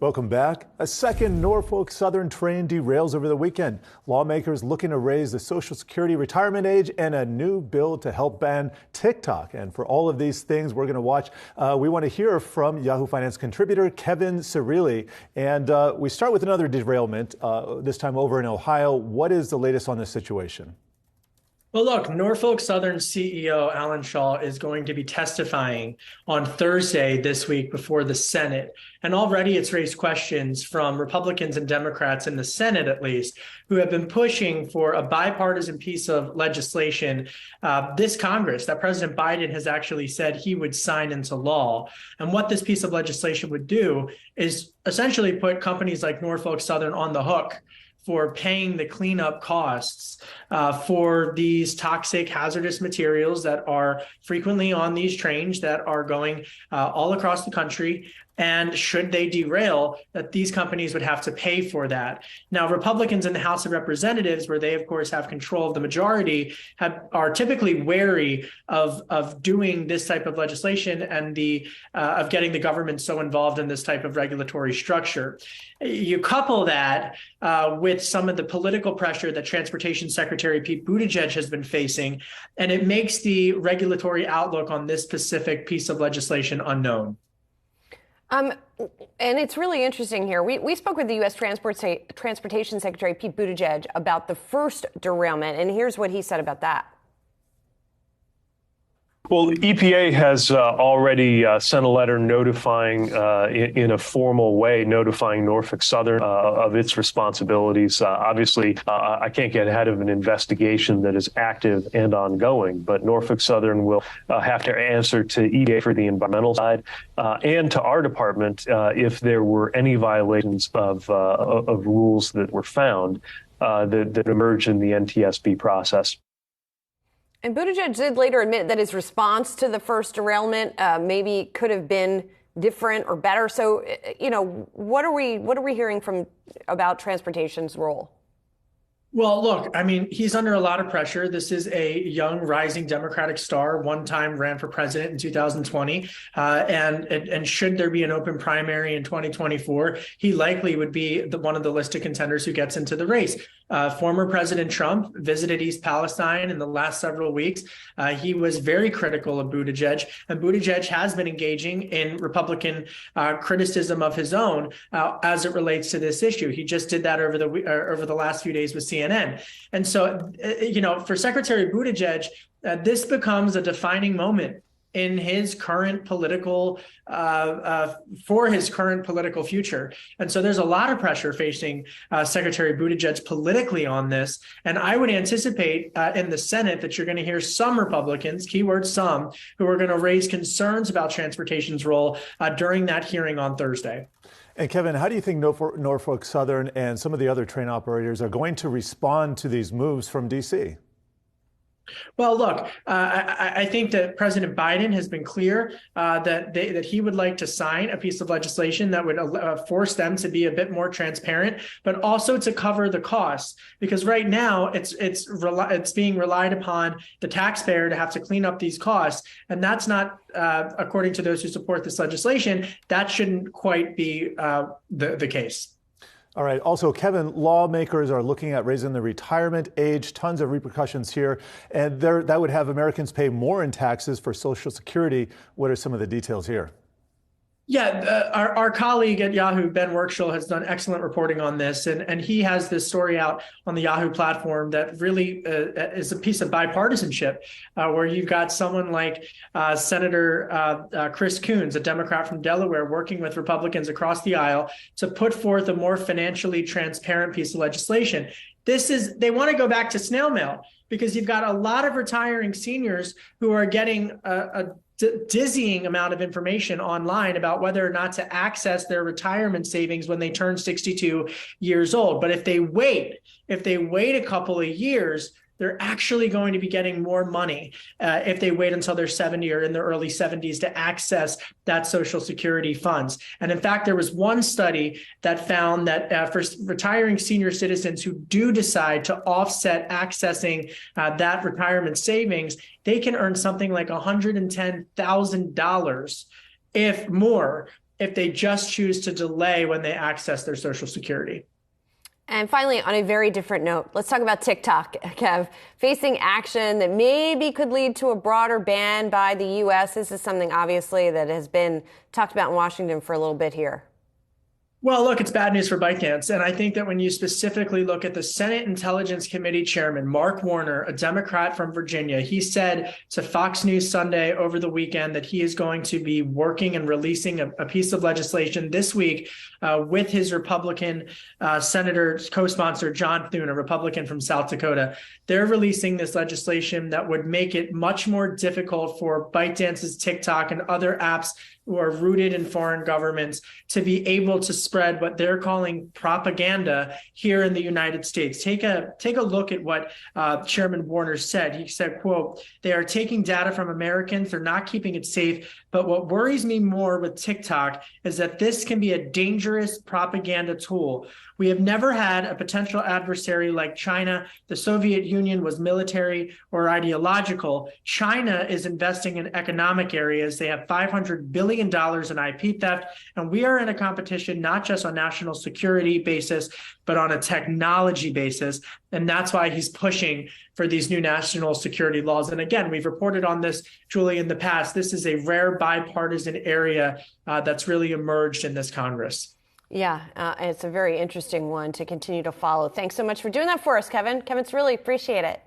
Welcome back. A second Norfolk Southern train derails over the weekend. Lawmakers looking to raise the Social Security retirement age and a new bill to help ban TikTok. And for all of these things we're going to watch, we want to hear from Yahoo Finance contributor Kevin Cirilli. And we start with another derailment, this time over in Ohio. What is the latest on this situation? Well, look, Norfolk Southern CEO Alan Shaw is going to be testifying on Thursday this week before the Senate. And already it's raised questions from Republicans and Democrats in the Senate, at least, who have been pushing for a bipartisan piece of legislation, this Congress, that President Biden has actually said he would sign into law. And what this piece of legislation would do is essentially put companies like Norfolk Southern on the hook for paying the cleanup costs for these toxic, hazardous materials that are frequently on these trains that are going all across the country. And should they derail, that these companies would have to pay for that. Now, Republicans in the House of Representatives, where they, of course, have control of the majority, are typically wary of doing this type of legislation and of getting the government so involved in this type of regulatory structure. You couple that with some of the political pressure that Transportation Secretary Pete Buttigieg has been facing, and it makes the regulatory outlook on this specific piece of legislation unknown. And it's really interesting here. We spoke with the U.S. Transportation Secretary Pete Buttigieg about the first derailment, and here's what he said about that. Well, EPA has already sent a letter notifying, in a formal way, notifying Norfolk Southern of its responsibilities. Obviously, I can't get ahead of an investigation that is active and ongoing, but Norfolk Southern will have to answer to EPA for the environmental side and to our department if there were any violations of rules that were found that emerged in the NTSB process. And Buttigieg did later admit that his response to the first derailment maybe could have been different or better. So, what are we hearing about transportation's role? Well, look, I mean, he's under a lot of pressure. This is a young, rising Democratic star, one time ran for president in 2020. And should there be an open primary in 2024, he likely would be one of the list of contenders who gets into the race. Former President Trump visited East Palestine in the last several weeks. He was very critical of Buttigieg, and Buttigieg has been engaging in Republican criticism of his own as it relates to this issue. He just did that over the last few days with CNN. And so, for Secretary Buttigieg, this becomes a defining moment in his current political, for his current political future. And so there's a lot of pressure facing Secretary Buttigieg politically on this. And I would anticipate in the Senate that you're going to hear some Republicans, keyword some, who are going to raise concerns about transportation's role during that hearing on Thursday. And Kevin, how do you think Norfolk Southern and some of the other train operators are going to respond to these moves from D.C.? Well, look, I think that President Biden has been clear that he would like to sign a piece of legislation that would force them to be a bit more transparent, but also to cover the costs. Because right now it's being relied upon the taxpayer to have to clean up these costs, and that's not, according to those who support this legislation, that shouldn't quite be the case. All right. Also, Kevin, lawmakers are looking at raising the retirement age. Tons of repercussions here. And that would have Americans pay more in taxes for Social Security. What are some of the details here? Yeah, our colleague at Yahoo, Ben Workshall, has done excellent reporting on this. And he has this story out on the Yahoo platform that really is a piece of bipartisanship, where you've got someone like Senator Chris Coons, a Democrat from Delaware, working with Republicans across the aisle to put forth a more financially transparent piece of legislation. They want to go back to snail mail, because you've got a lot of retiring seniors who are getting a dizzying amount of information online about whether or not to access their retirement savings when they turn 62 years old. But if they wait a couple of years, they're actually going to be getting more money if they wait until they're 70 or in their early 70s to access that Social Security funds. And in fact, there was one study that found that for retiring senior citizens who do decide to offset accessing that retirement savings, they can earn something like $110,000 if more if they just choose to delay when they access their Social Security. And finally, on a very different note, let's talk about TikTok, Kev. Facing action that maybe could lead to a broader ban by the U.S. This is something, obviously, that has been talked about in Washington for a little bit here. Well, look, it's bad news for ByteDance. And I think that when you specifically look at the Senate Intelligence Committee chairman, Mark Warner, a Democrat from Virginia, he said to Fox News Sunday over the weekend that he is going to be working and releasing a piece of legislation this week with his Republican senator co-sponsor, John Thune, a Republican from South Dakota. They're releasing this legislation that would make it much more difficult for ByteDance's TikTok and other apps who are rooted in foreign governments to be able to spread what they're calling propaganda here in the United States. Take a look at what Chairman Warner said. He said, quote, "They are taking data from Americans. They're not keeping it safe. But what worries me more with TikTok is that this can be a dangerous propaganda tool. We have never had a potential adversary like China. The Soviet Union was military or ideological. China is investing in economic areas. They have $500 billion in IP theft. And we are in a competition, not just on national security basis, but on a technology basis. And that's why he's pushing for these new national security laws. And again, we've reported on this, Julie, in the past. This is a rare bipartisan area that's really emerged in this Congress. Yeah, it's a very interesting one to continue to follow. Thanks so much for doing that for us, Kevin. Kevin, Cirilli, appreciate it.